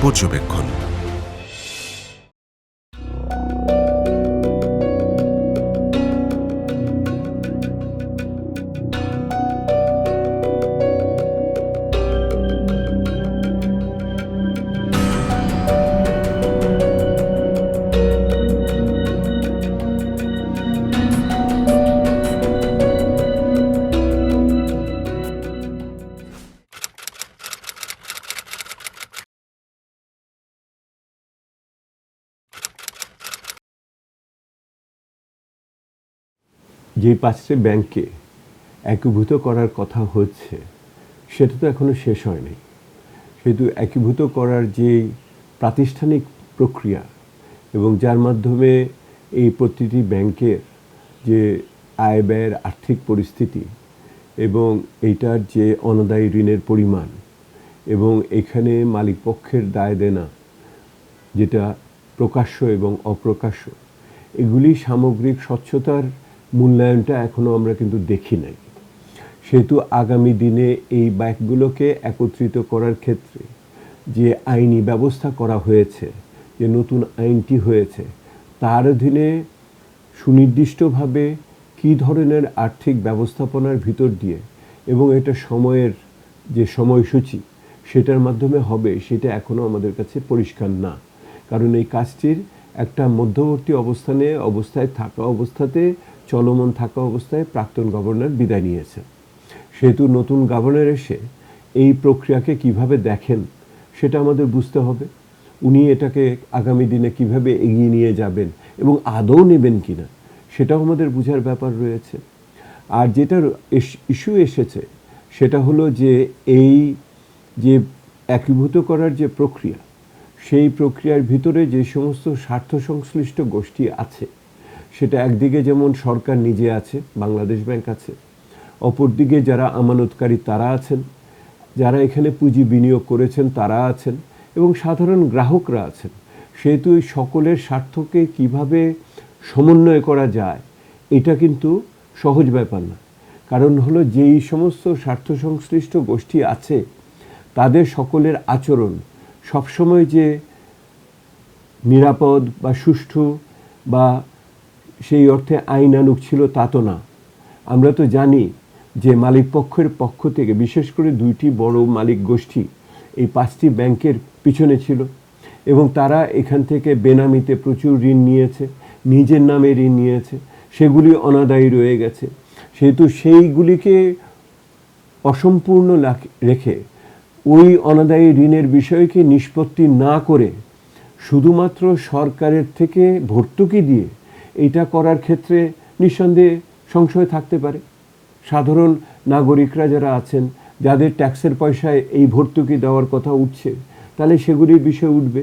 পর্যবেক্ষণ। যে 5টি ব্যাংককে একীভূত করার কথা হচ্ছে সেটা তো এখনো শেষ হয়নি। সেহেতু একীভূত করার যে প্রাতিষ্ঠানিক প্রক্রিয়া এবং যার মাধ্যমে এই প্রতিটি ব্যাংকের যে আয় ব্যয়ের আর্থিক পরিস্থিতি এবং এইটার যে অনাদায়ী ঋণের পরিমাণ এবং এখানে মালিকপক্ষের দায় দেনা যেটা প্রকাশ্য এবং অপ্রকাশ্য, এগুলি সামগ্রিক স্বচ্ছতার মূল্যায়নটা এখনও আমরা কিন্তু দেখি নাই। সেহেতু আগামী দিনে এই ব্যাংকগুলোকে একত্রিত করার ক্ষেত্রে যে আইনি ব্যবস্থা করা হয়েছে, যে নতুন আইনটি হয়েছে, তার অধীনে সুনির্দিষ্টভাবে কী ধরনের আর্থিক ব্যবস্থাপনার ভিতর দিয়ে এবং এটা সময়ের যে সময়সূচি সেটার মাধ্যমে হবে, সেটা এখনও আমাদের কাছে পরিষ্কার না। কারণ এই কাজটির একটা মধ্যবর্তী অবস্থায় থাকা অবস্থাতে, চলমান থাকা অবস্থায় প্রাক্তন গভর্নর বিদায় নিয়েছেন। সেহেতু নতুন গভর্নর এসে এই প্রক্রিয়াকে কিভাবে দেখেন সেটা আমাদের বুঝতে হবে। উনি এটাকে আগামী দিনে কিভাবে এগিয়ে নিয়ে যাবেন এবং আদৌ নেবেন কিনা সেটাও আমাদের বোঝার ব্যাপার রয়েছে। আর যেটার ইস্যু এসেছে সেটা হলো যে এই যে একীভূত করার যে প্রক্রিয়া, সেই প্রক্রিয়ার ভিতরে যে সমস্ত স্বার্থ সংশ্লিষ্ট গোষ্ঠী আছে, সেটা একদিকে যেমন সরকার নিজে আছে, বাংলাদেশ ব্যাংক আছে, অপরদিকে যারা আমানতকারী তারা আছেন, যারা এখানে পুঁজি বিনিয়োগ করেছেন তারা আছেন এবং সাধারণ গ্রাহকরা আছেন। সেহেতু এই সকলের স্বার্থকে কিভাবে সমন্বয় করা যায় এটা কিন্তু সহজ ব্যাপার না। কারণ হলো যেই সমস্ত স্বার্থ সংশ্লিষ্ট গোষ্ঠী আছে তাদের সকলের আচরণ সবসময় যে নিরাপদ বা সুষ্ঠু বা সেই অর্থে আইনানুগ ছিল তা তো না। আমরা তো জানি যে মালিকপক্ষের পক্ষ থেকে বিশেষ করে 2টি বড় মালিক গোষ্ঠী এই 5টি ব্যাংকের পিছনে ছিল এবং তারা এখান থেকে বেনামিতে প্রচুর ঋণ নিয়েছে, নিজের নামে ঋণ নিয়েছে, সেগুলি অনাদায়ী রয়ে গেছে। সেহেতু সেইগুলিকে অসম্পূর্ণ রেখে ওই অনাদায়ী ঋণের বিষয়কে নিষ্পত্তি না করে শুধুমাত্র সরকারের থেকে ভর্তুকি দিয়ে এটা করার ক্ষেত্রে নিঃসন্দেহে সংশয় থাকতে পারে। সাধারণ নাগরিকরা যারা আছেন, যাদের ট্যাক্সের পয়সায় এই ভর্তুকি দেওয়ার কথা উঠছে, তাহলে সেগুলির বিষয় উঠবে।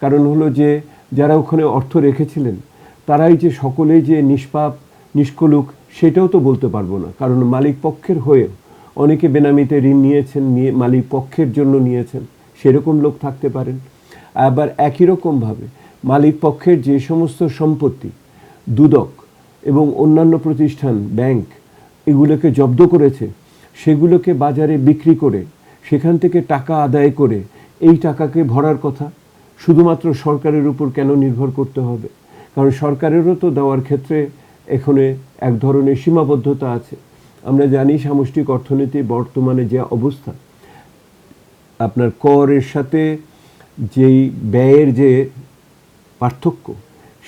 কারণ হলো যে যারা ওখানে অর্থ রেখেছিলেন তারাই যে সকলেই যে নিষ্পাপ নিষ্কলুক সেটাও তো বলতে পারবো না। কারণ মালিক পক্ষের হয়ে অনেকে বেনামিতে ঋণ নিয়েছেন, মালিক পক্ষের জন্য নিয়েছেন, সেরকম লোক থাকতে পারেন। আবার একই রকমভাবে মালিক পক্ষের যে সমস্ত সম্পত্তি দুদক এবং অন্যান্য প্রতিষ্ঠান, ব্যাংক এগুলোকে জব্দ করেছে, সেগুলোকে বাজারে বিক্রি করে সেখান থেকে টাকা আদায় করে এই টাকাকে ভরার কথা। শুধুমাত্র সরকারের উপর কেন নির্ভর করতে হবে? কারণ সরকারেরও তো দেওয়ার ক্ষেত্রে এখানে এক ধরনের সীমাবদ্ধতা আছে। আমরা জানি সামষ্টিক অর্থনীতি বর্তমানে যে অবস্থা, আপনার করের সাথে যেই ব্যয়ের যে পার্থক্য,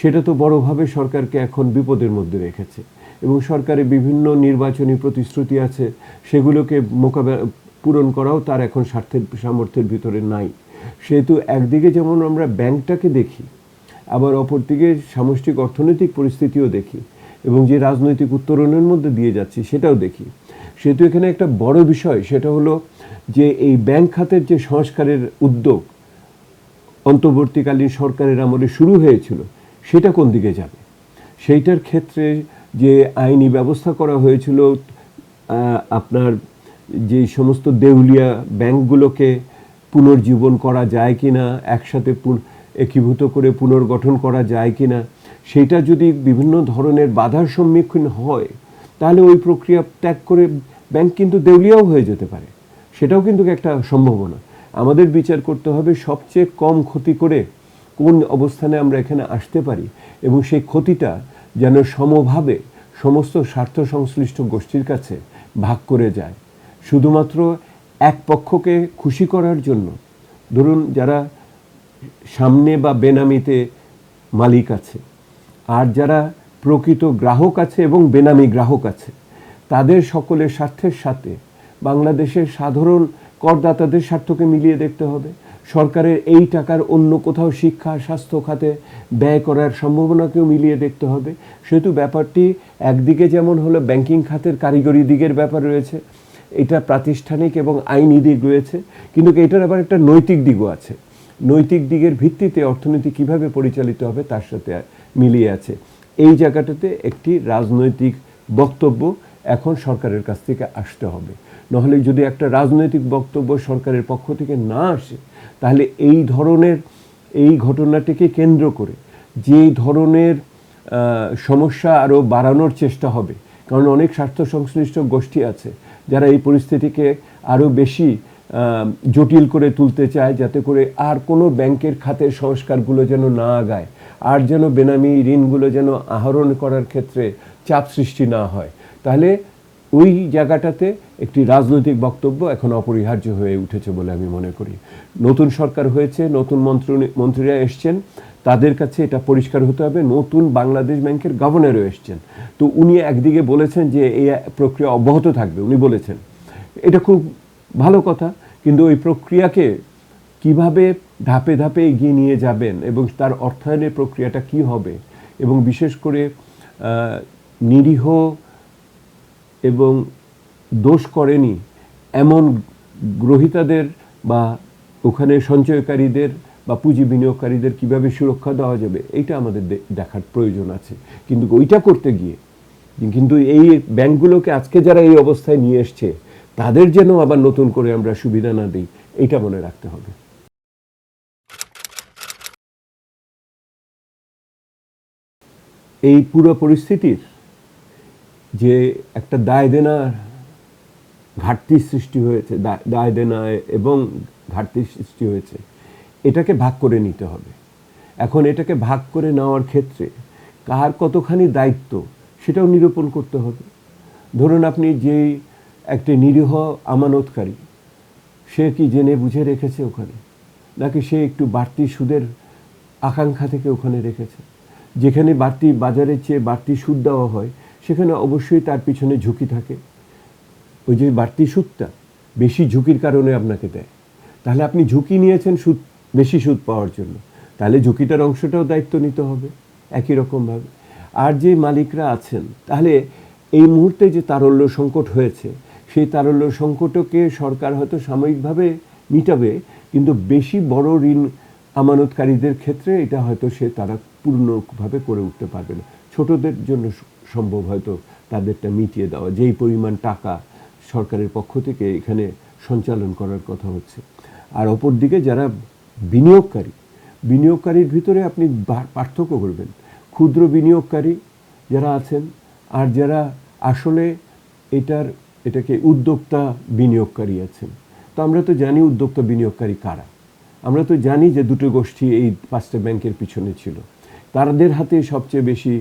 সেটা তো বড়োভাবে সরকারকে এখন বিপদের মধ্যে রেখেছে এবং সরকারের বিভিন্ন নির্বাচনী প্রতিশ্রুতি আছে, সেগুলোকে পূরণ করাও তার এখন সামর্থ্যের ভিতরে নাই। সেহেতু একদিকে যেমন আমরা ব্যাংকটাকে দেখি, আবার অপরদিকে সামষ্টিক অর্থনৈতিক পরিস্থিতিও দেখি এবং যে রাজনৈতিক উত্তরণের মধ্যে দিয়ে যাচ্ছি সেটাও দেখি। সেহেতু এখানে একটা বড় বিষয়, সেটা হলো যে এই ব্যাংক খাতের যে সংস্কারের উদ্যোগ অন্তর্বর্তীকালীন সরকারের আমলে শুরু হয়েছিল, সেটা কোন দিকে যাবে? সেইটার ক্ষেত্রে যে আইনি ব্যবস্থা করা হয়েছিল, আপনার যে সমস্ত দেউলিয়া ব্যাংকগুলোকে পুনর্জীবন করা যায় কি না, একসাথে একীভূত করে পুনর্গঠন করা যায় কি না, সেইটা যদি বিভিন্ন ধরনের বাধার সম্মুখীন হয় তাহলে ওই প্রক্রিয়া ত্যাগ করে ব্যাংক কিন্তু দেউলিয়াও হয়ে যেতে পারে। সেটাও কিন্তু একটা সম্ভাবনা। আমাদের বিচার করতে হবে সবচেয়ে কম ক্ষতি করে কোন অবস্থানে আমরা এখানে আসতে পারি, এবং সেই ক্ষতিটা যেন সমভাবে সমস্ত স্বার্থ সংশ্লিষ্ট গোষ্ঠীর কাছে ভাগ করে যায়। শুধুমাত্র এক পক্ষকে খুশি করার জন্য, ধরুন যারা সামনে বা বেনামিতে মালিক আছে, আর যারা প্রকৃত গ্রাহক আছে এবং বেনামি গ্রাহক আছে, তাদের সকলের স্বার্থের সাথে বাংলাদেশের সাধারণ করদাতাদের স্বার্থকে মিলিয়ে দেখতে হবে। সরকারের এই টাকার অন্য কোথাও শিক্ষা স্বাস্থ্য খাতে ব্যয় করার সম্ভাবনাকেও মিলিয়ে দেখতে হবে। সেহেতু ব্যাপারটি একদিকে যেমন হলো ব্যাংকিং খাতের কারিগরি দিকের ব্যাপার রয়েছে, এটা প্রাতিষ্ঠানিক এবং আইনি দিক রয়েছে, কিন্তু এটার আবার একটা নৈতিক দিকও আছে। নৈতিক দিকের ভিত্তিতে অর্থনীতি কিভাবে পরিচালিত হবে তার সাথে মিলিয়ে আছে। এই জায়গাটাতে একটি রাজনৈতিক বক্তব্য এখন সরকারের কাছ থেকে আসতে হবে। নাহলে যদি একটা রাজনৈতিক বক্তব্য সরকারের পক্ষ থেকে না আসে, তাহলে এই ধরনের এই ঘটনাটিকে কেন্দ্র করে যে ধরনের সমস্যা আরও বাড়ানোর চেষ্টা হবে, কারণ অনেক স্বার্থ সংশ্লিষ্ট গোষ্ঠী আছে যারা এই পরিস্থিতিকে আরও বেশি জটিল করে তুলতে চায়, যাতে করে আর কোনো ব্যাংকের খাতের সংস্কারগুলো যেন না আগায়, আর যেন বেনামি ঋণগুলো যেন আহরণ করার ক্ষেত্রে চাপ সৃষ্টি না হয়। তাহলে ওই জায়গাটাতে একটি রাজনৈতিক বক্তব্য এখন অপরিহার্য হয়ে উঠেছে বলে আমি মনে করি। নতুন সরকার হয়েছে, নতুন মন্ত্রীরা এসছেন, তাদের কাছে এটা পরিষ্কার হতে হবে। নতুন বাংলাদেশ ব্যাংকের গভর্নরও এসছেন, তো উনি একদিকে বলেছেন যে এই প্রক্রিয়া অব্যাহত থাকবে, উনি বলেছেন, এটা খুব ভালো কথা, কিন্তু ওই প্রক্রিয়াকে কিভাবে ধাপে ধাপে এগিয়ে নিয়ে যাবেন এবং তার অর্থায়নের প্রক্রিয়াটা কি হবে, এবং বিশেষ করে নিরীহ এবং দোষ করেনি এমন গ্রহীতাদের বা ওখানে সঞ্চয়কারীদের বা পুঁজি বিনিয়োগকারীদের কিভাবে সুরক্ষা দেওয়া যাবে, এইটা আমাদের দেখার প্রয়োজন আছে। কিন্তু ওইটা করতে গিয়ে কিন্তু এই ব্যাংকগুলোকে আজকে যারা এই অবস্থায় নিয়ে এসছে, তাদের যেন আবার নতুন করে আমরা সুবিধা না দিই, এইটা মনে রাখতে হবে। এই পুরো পরিস্থিতির যে একটা দায় দেনার ঘাটতি সৃষ্টি হয়েছে, দায় দেনায় এবং ঘাটতি সৃষ্টি হয়েছে, এটাকে ভাগ করে নিতে হবে। এখন এটাকে ভাগ করে নেওয়ার ক্ষেত্রে কার কতখানি দায়িত্ব সেটাও নিরূপণ করতে হবে। ধরুন আপনি যেই একটা নিরীহ আমানতকারী, সে কি জেনে বুঝে রেখেছে ওখানে, নাকি সে একটু বাড়তি সুদের আকাঙ্ক্ষা থেকে ওখানে রেখেছে? যেখানে বাড়তি বাজারের চেয়ে বাড়তি সুদ দেওয়া হয়, সেখানে অবশ্যই তার পিছনে ঝুঁকি থাকে। ওই যে বাড়তি সুদটা বেশি ঝুঁকির কারণে আপনাকে দেয়, তাহলে আপনি ঝুঁকি নিয়েছেন সুদ, বেশি সুদ পাওয়ার জন্য, তাহলে ঝুঁকিটার অংশটাও দায়িত্ব নিতে হবে একই রকমভাবে। আর যে মালিকরা আছেন, তাহলে এই মুহূর্তে যে তারল্য সংকট হয়েছে, সেই তারল্য সংকটকে সরকার হয়তো সাময়িকভাবে মিটাবে, কিন্তু বেশি বড় ঋণ আমানতকারীদের ক্ষেত্রে এটা হয়তো তারা পূর্ণভাবে করে উঠতে পারবে না। ছোটদের জন্য সম্ভব হয়তো তাদেরটা মিটিয়ে দেওয়া, যেই পরিমাণ টাকা সরকারের পক্ষ থেকে এখানে সঞ্চালন করার কথা হচ্ছে। আর অপর দিকে যারা বিনিয়োগকারীর ভিতরে আপনি পার্থক্য করবেন, ক্ষুদ্র বিনিয়োগকারী যারা আছেন আর যারা আসলে এটাকে উদ্যোক্তা বিনিয়োগকারী আছেন। তো আমরা তো জানি উদ্যোক্তা বিনিয়োগকারী কারা, আমরা তো জানি যে দুটো গোষ্ঠী এই 5টা ব্যাংকের পিছনে ছিল, তাদের হাতে সবচেয়ে বেশি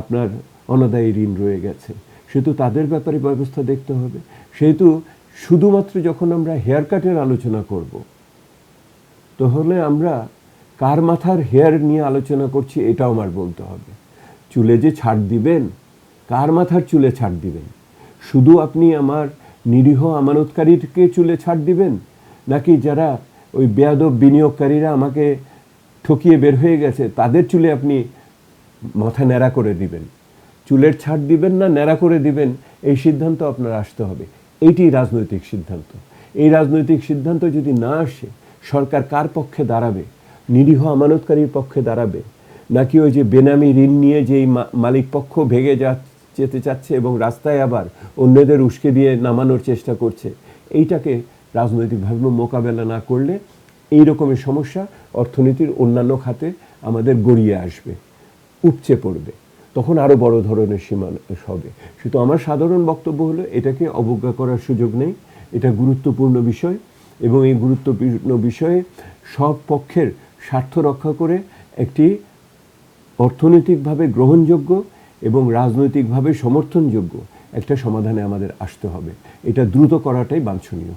আপনার অনাদায়ী ঋণ রয়ে গেছে, সেহেতু তাদের ব্যাপারে ব্যবস্থা দেখতে হবে। সেহেতু শুধুমাত্র যখন আমরা হেয়ার কাটের আলোচনা করব, তাহলে আমরা কার মাথার হেয়ার নিয়ে আলোচনা করছি এটাও আমার বলতে হবে। চুলে যে ছাড় দিবেন, কার মাথার চুলে ছাড় দিবেন? শুধু আপনি আমার নিরীহ আমানতকারীকে চুলে ছাড় দিবেন, নাকি যারা ওই বেয়াদব বিনিয়োগকারীরা আমাকে ঠকিয়ে বের হয়ে গেছে তাদের চুলে আপনি মাথা ন্যাড়া করে দিবেন? চুলের ছাড় দিবেন না ন্যাড়া করে দিবেন, এই সিদ্ধান্ত আপনার আসতে হবে। এইটি রাজনৈতিক সিদ্ধান্ত। এই রাজনৈতিক সিদ্ধান্ত যদি না আসে, সরকার কার পক্ষে দাঁড়াবে? নিরীহ আমানতকারীর পক্ষে দাঁড়াবে, নাকি ওই যে বেনামি ঋণ নিয়ে যেই মালিক পক্ষ ভেঙে যেতে চাচ্ছে এবং রাস্তায় আবার অন্যদের উস্কে দিয়ে নামানোর চেষ্টা করছে? এইটাকে রাজনৈতিকভাবে মোকাবেলা না করলে এই রকমের সমস্যা অর্থনীতির অন্যান্য খাতে আমাদের গড়িয়ে আসবে, উপচে পড়বে, তখন আরও বড় ধরনের সীমা হবে। শুধু আমার সাধারণ বক্তব্য হলো, এটাকে অবজ্ঞা করার সুযোগ নেই, এটা গুরুত্বপূর্ণ বিষয়। এবং এই গুরুত্বপূর্ণ বিষয়ে সব পক্ষের স্বার্থ রক্ষা করে একটি অর্থনৈতিকভাবে গ্রহণযোগ্য এবং রাজনৈতিকভাবে সমর্থনযোগ্য একটা সমাধানে আমাদের আসতে হবে। এটা দ্রুত করাটাই বাঞ্ছনীয়।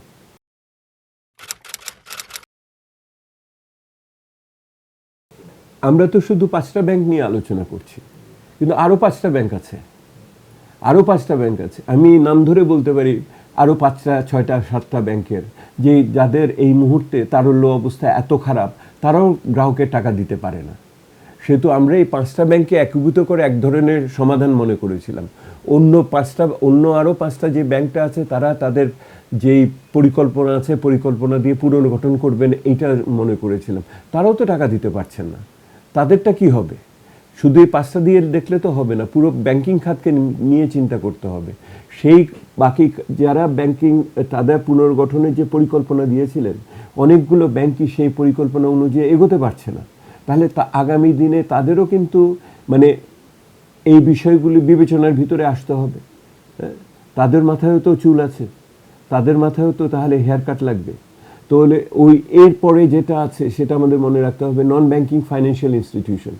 আমরা তো শুধু 5টা ব্যাংক নিয়ে আলোচনা করছি, কিন্তু আরও 5টা ব্যাংক আছে, আরও 5টা ব্যাংক আছে। আমি নাম ধরে বলতে পারি আরও 5টা 6টা 7টা ব্যাংকের, যে যাদের এই মুহূর্তে তারল্য অবস্থা এত খারাপ, তারাও গ্রাহকের টাকা দিতে পারে না। সেহেতু আমরা এই 5টা ব্যাংককে একীভূত করে এক ধরনের সমাধান মনে করেছিলাম। অন্য আরও 5টা যে ব্যাংকটা আছে, তারা তাদের যেই পরিকল্পনা আছে, পরিকল্পনা দিয়ে পুনর্গঠন করবেন, এইটা মনে করেছিলাম। তারাও তো টাকা দিতে পারছেন না, তাদেরটা কি হবে? শুধু এই 5টা দিয়ে দেখলে তো হবে না, পুরো ব্যাংকিং খাতকে নিয়ে চিন্তা করতে হবে। সেই বাকি যারা ব্যাংকিং তাদের পুনর্গঠনের যে পরিকল্পনা দিয়েছিলেন, অনেকগুলো ব্যাংকই সেই পরিকল্পনা অনুযায়ী এগোতে পারছে না। তাহলে আগামী দিনে তাদেরও কিন্তু মানে এই বিষয়গুলি বিবেচনার ভিতরে আসতে হবে। তাদের মাথায়ও তো চুল আছে, তাদের মাথায়ও তো তাহলে হেয়ার কাট লাগবে। তাহলে ওই এরপরে যেটা আছে সেটা আমাদের মনে রাখতে হবে, নন ব্যাংকিং ফাইন্যান্সিয়াল ইনস্টিটিউশন,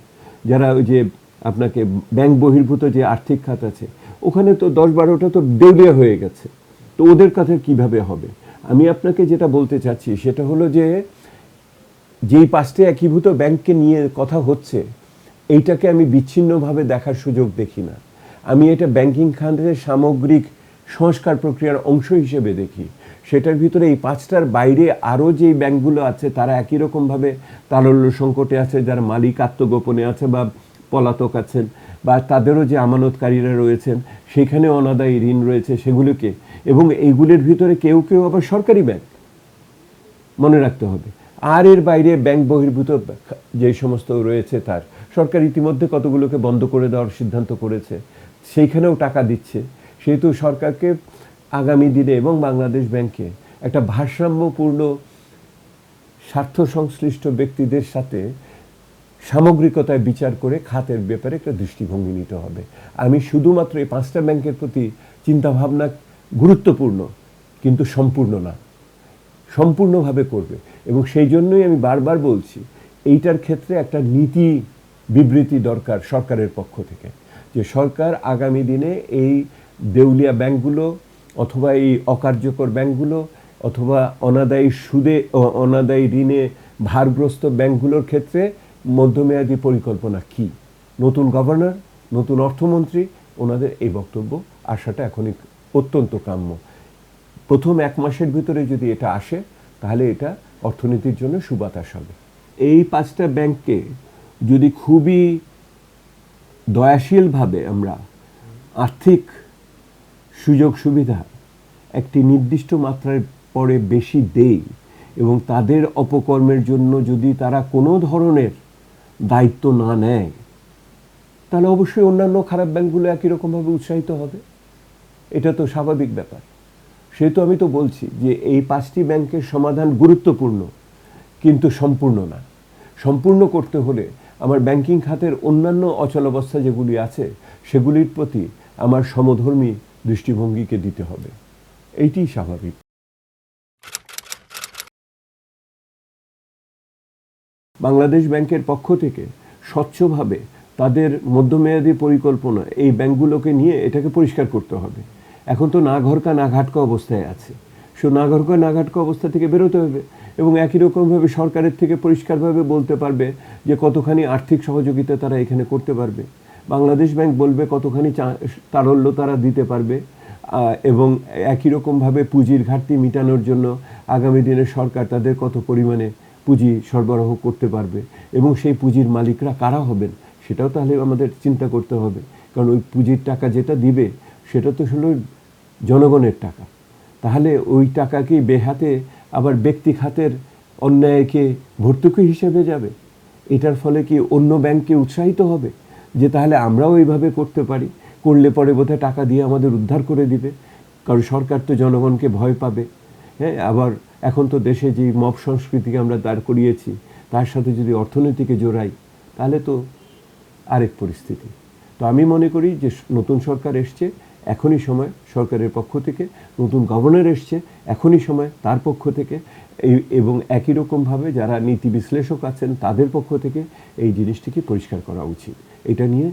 যারা ওই যে আপনাকে ব্যাংক বহির্ভূত যে আর্থিক খাত আছে, ওখানে তো 10-12টা তো দেউলিয়া হয়ে গেছে। তো ওদের কথা কিভাবে হবে? আমি আপনাকে যেটা বলতে চাচ্ছি সেটা হলো যে যেই 5টে একীভূত ব্যাংককে নিয়ে কথা হচ্ছে, এইটাকে আমি বিচ্ছিন্নভাবে দেখার সুযোগ দেখি না। আমি এটা ব্যাংকিং খাতের সামগ্রিক সংস্কার প্রক্রিয়ার অংশ হিসেবে দেখি। সেটার ভিতরে এই 5টার বাইরে আরও যেই ব্যাংকগুলো আছে, তারা একই রকমভাবে তারল্য সংকটে আছে, যার মালিক আত্মগোপনে আছে বা পলাতক আছেন, বা তাদেরও যে আমানতকারীরা রয়েছেন সেখানে অনাদায়ী ঋণ রয়েছে সেগুলোকে, এবং এইগুলির ভিতরে কেউ কেউ আবার সরকারি ব্যাংক, মনে রাখতে হবে। আর এর বাইরে ব্যাংক বহির্ভূত যে সমস্ত রয়েছে, তার সরকার ইতিমধ্যে কতগুলোকে বন্ধ করে দেওয়ার সিদ্ধান্ত করেছে, সেইখানেও টাকা দিচ্ছে। সেহেতু সরকারকে আগামী দিনে এবং বাংলাদেশ ব্যাংকে একটা ভারসাম্যপূর্ণ স্বার্থ সংশ্লিষ্ট ব্যক্তিদের সাথে সামগ্রিকতায় বিচার করে খাতের ব্যাপারে একটা দৃষ্টিভঙ্গি নিতে হবে। আমি শুধুমাত্র এই 5টা ব্যাংকের প্রতি চিন্তাভাবনা গুরুত্বপূর্ণ, কিন্তু সম্পূর্ণ না, সম্পূর্ণভাবে করবে। এবং সেই জন্যই আমি বারবার বলছি, এইটার ক্ষেত্রে একটা নীতি বিবৃতি দরকার সরকারের পক্ষ থেকে, যে সরকার আগামী দিনে এই দেউলিয়া ব্যাংকগুলো অথবা এই অকার্যকর ব্যাংকগুলো অথবা অনাদায়ী সুদে অনাদায়ী ঋণে ভারগ্রস্ত ব্যাংকগুলোর ক্ষেত্রে মধ্যমেয়াদী পরিকল্পনা কি। নতুন গভর্নর, নতুন অর্থমন্ত্রী, ওনাদের এই বক্তব্য আসাটা এখনই অত্যন্ত কাম্য। প্রথম 1 মাসের ভিতরে যদি এটা আসে, তাহলে এটা অর্থনীতির জন্য সুবাতাস হবে। এই 5টা ব্যাংককে যদি খুবই দয়াশীলভাবে আমরা আর্থিক সুযোগ সুবিধা একটি নির্দিষ্ট মাত্রার পরে বেশি দেই, এবং তাদের অপকর্মের জন্য যদি তারা কোনো ধরনের দায়িত্ব না নেয়, তাহলে অবশ্যই অন্যান্য খারাপ ব্যাংকগুলো একই রকমভাবে উৎসাহিত হবে। এটা তো স্বাভাবিক ব্যাপার। সেহেতু আমি তো বলছি যে এই 5টি ব্যাংকের সমাধান গুরুত্বপূর্ণ, কিন্তু সম্পূর্ণ না। সম্পূর্ণ করতে হলে আমার ব্যাংকিং খাতের অন্যান্য অচলাবস্থা যেগুলি আছে, সেগুলির প্রতি আমার সমধর্মী দৃষ্টিভঙ্গিকে দিতে হবে। এইটি স্বাভাবিক। বাংলাদেশ ব্যাংকের পক্ষ থেকে স্বচ্ছভাবে তাদের মধ্যমেয়াদী পরিকল্পনা এই ব্যাংকগুলোকে নিয়ে এটাকে পরিষ্কার করতে হবে। এখন তো না ঘরকা না ঘাটকা অবস্থায় আছে, না ঘরকা না ঘাটকা অবস্থা থেকে বেরোতে হবে, এবং একই রকমভাবে সরকারের থেকে পরিষ্কারভাবে বলতে পারবে যে কতখানি আর্থিক সহযোগিতা তারা এখানে করতে পারবে। বাংলাদেশ ব্যাংক বলবে কতখানি তারল্য তারা দিতে পারবে, এবং একই রকমভাবে পুঁজির ঘাটতি মেটানোর জন্য আগামী দিনে সরকার তাদের কত পরিমাণে পুঁজি সরবরাহ করতে পারবে, এবং সেই পুঁজির মালিকরা কারা হবেন সেটাও তাহলে আমাদের চিন্তা করতে হবে। কারণ ওই পুঁজির টাকা যেটা দিবে সেটা তো হলো জনগণের টাকা। তাহলে ওই টাকা কি বেহাতে আবার ব্যক্তি খাতের অন্যায়কে ভর্তুকি হিসেবে যাবে? এটার ফলে কি অন্য ব্যাংককে উৎসাহিত হবে যে তাহলে আমরাও এইভাবে করতে পারি, করলে পরে বোধহয় টাকা দিয়ে আমাদের উদ্ধার করে দিবে? কারণ সরকার তো জনগণকে ভয় পাবে। হ্যাঁ, আবার এখন তো দেশে যে মব সংস্কৃতিকে আমরা দাঁড় করিয়েছি, তার সাথে যদি অর্থনীতিকে জোড়াই, তাহলে তো আরেক পরিস্থিতি। তো আমি মনে করি যে নতুন সরকার এসছে, এখনই সময় সরকারের পক্ষ থেকে, নতুন গভর্নর এসছে, এখনই সময় তার পক্ষ থেকে এবং একই রকমভাবে যারা নীতি বিশ্লেষক আছেন তাদের পক্ষ থেকে এই জিনিসটিকে পরিষ্কার করা উচিত। এটা নিয়ে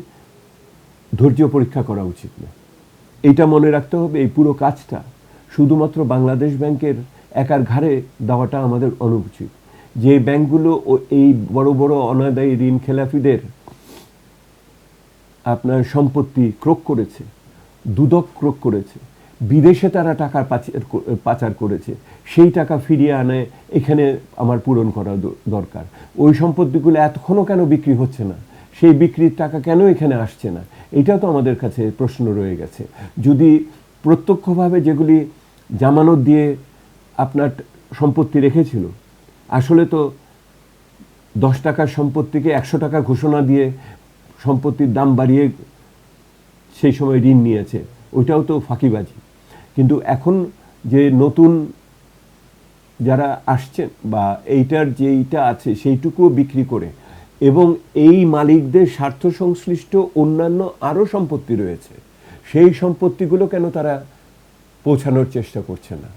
ধৈর্য পরীক্ষা করা উচিত না। এটা মনে রাখতে হবে, এই পুরো কাজটা শুধুমাত্র বাংলাদেশ ব্যাংকের একার ঘাড়ে দেওয়াটা আমাদের অনুচিত। যে ব্যাংকগুলো এই বড় বড় অনাদায়ী ঋণ খেলাপিদের আপনার সম্পত্তি ক্রোক করেছে, দুদক ক্রোক করেছে, বিদেশে তারা টাকা পাচার করেছে, সেই টাকা ফিরিয়ে আনে এখানে আমার পূরণ করা দরকার। ওই সম্পত্তিগুলো এতক্ষণও কেন বিক্রি হচ্ছে না, সেই বিক্রির টাকা কেন এখানে আসছে না, এটা তো আমাদের কাছে প্রশ্ন রয়ে গেছে। যদি প্রত্যক্ষভাবে যেগুলি জামানত দিয়ে আপনার সম্পত্তি রেখেছিল, আসলে তো 10 টাকার সম্পত্তিকে 100 টাকা ঘোষণা দিয়ে সম্পত্তির দাম বাড়িয়ে সেই সময় ঋণ নিয়েছে, ওইটাও তো ফাঁকিবাজি। কিন্তু এখন যে নতুন যারা আসছেন বা এইটার যেইটা আছে সেইটুকুও বিক্রি করে, এবং এই মালিকদের স্বার্থ সংশ্লিষ্ট অন্যান্য আরও সম্পত্তি রয়েছে, সেই সম্পত্তিগুলো কেন তারা পৌঁছানোর চেষ্টা করছে না?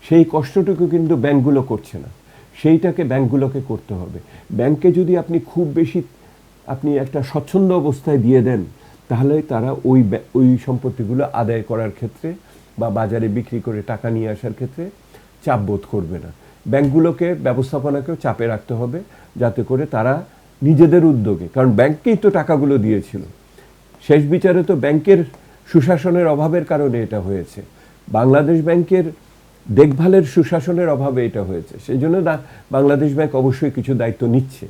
সেই কষ্টটুকু কিন্তু ব্যাংকগুলো করছে না, সেইটাকে ব্যাংকগুলোকে করতে হবে। ব্যাংকে যদি আপনি খুব বেশি আপনি একটা স্বচ্ছন্দ অবস্থায় দিয়ে দেন, তাহলে তারা ওই সম্পত্তিগুলো আদায় করার ক্ষেত্রে বা বাজারে বিক্রি করে টাকা নিয়ে আসার ক্ষেত্রে চাপ বোধ করবে না। ব্যাংকগুলোকে, ব্যবস্থাপনাকেও চাপে রাখতে হবে, যাতে করে তারা নিজেদের উদ্যোগে, কারণ ব্যাংককেই তো টাকাগুলো দিয়েছিল, শেষ বিচারে তো ব্যাংকের সুশাসনের অভাবের কারণে এটা হয়েছে, বাংলাদেশ ব্যাংকের দেখভালের সুশাসনের অভাবে এটা হয়েছে। সেই জন্য বাংলাদেশ ব্যাংক অবশ্যই কিছু দায়িত্ব নিচ্ছে,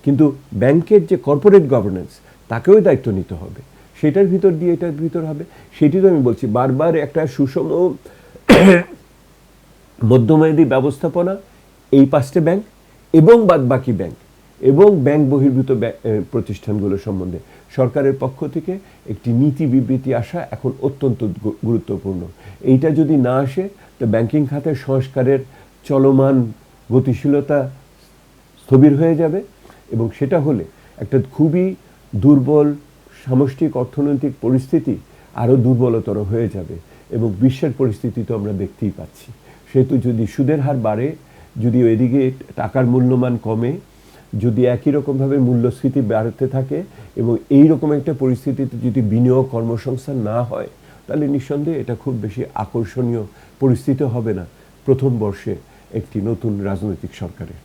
কিন্তু ব্যাংকের যে কর্পোরেট গভর্নেন্স, তাকেও দায়িত্ব নিতে হবে। সেটার ভিতর দিয়ে এটার ভিতর হবে, সেটি তো আমি বলছি বারবার, একটা সুষম মধ্যমেয়াদী ব্যবস্থাপনা এই 5টে ব্যাংক এবং বাদবাকি ব্যাংক এবং ব্যাংক বহির্ভূত প্রতিষ্ঠানগুলো সম্বন্ধে সরকারের পক্ষ থেকে একটি নীতি বিবৃতি আসা এখন অত্যন্ত গুরুত্বপূর্ণ। এইটা যদি না আসে, তো ব্যাংকিং খাতের সংস্কারের চলমান গতিশীলতা স্থবির হয়ে যাবে, এবং সেটা হলে একটা খুবই দুর্বল সামষ্টিক অর্থনৈতিক পরিস্থিতি আরও দুর্বলতর হয়ে যাবে, এবং বিশ্বের পরিস্থিতি তো আমরা দেখতেই পাচ্ছি। সেহেতু যদি সুদের হার বাড়ে, যদি এদিকে টাকার মূল্যমান কমে, যদি একই রকমভাবে মূল্যস্ফীতি বাড়তে থাকে, এবং এই রকম একটা পরিস্থিতিতে যদি বিনিয়োগ কর্মসংস্থান না হয়, তাহলে নিঃসন্দেহে এটা খুব বেশি আকর্ষণীয় পরিস্থিতি হবে না প্রথম বর্ষে একটি নতুন রাজনৈতিক সরকারের।